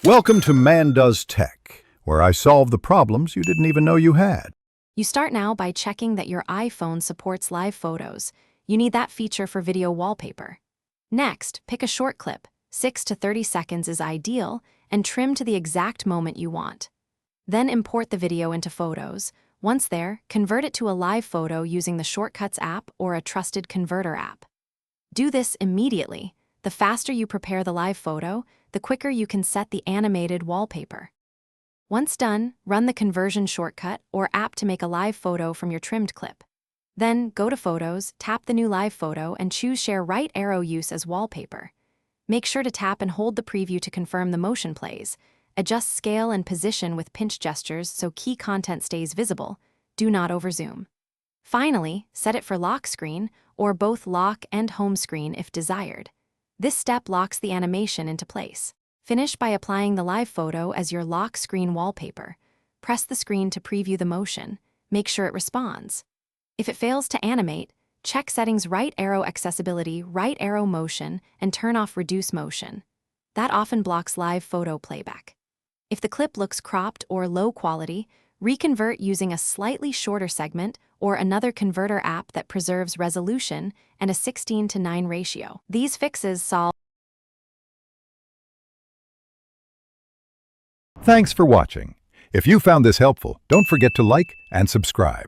Welcome to Man Does Tech, where I solve the problems you didn't even know you had. You start now by checking that your iPhone supports live photos. You need that feature for video wallpaper. Next, pick a short clip. 6 to 30 seconds is ideal, and trim to the exact moment you want. Then import the video into Photos. Once there, convert it to a live photo using the Shortcuts app or a trusted converter app. Do this immediately. The faster you prepare the live photo, the quicker you can set the animated wallpaper. Once done, run the conversion shortcut or app to make a live photo from your trimmed clip. Then, go to Photos, tap the new live photo, and choose Share Right Arrow Use as Wallpaper. Make sure to tap and hold the preview to confirm the motion plays. Adjust scale and position with pinch gestures so key content stays visible. Do not overzoom. Finally, set it for lock screen or both lock and home screen if desired. This step locks the animation into place. Finish by applying the live photo as your lock screen wallpaper. Press the screen to preview the motion. Make sure it responds. If it fails to animate, check settings right arrow accessibility, right arrow motion, and turn off reduce motion. That often blocks live photo playback. If the clip looks cropped or low quality, reconvert using a slightly shorter segment or another converter app that preserves resolution and a 16:9 ratio. These fixes solve. Thanks for watching. If you found this helpful, don't forget to like and subscribe.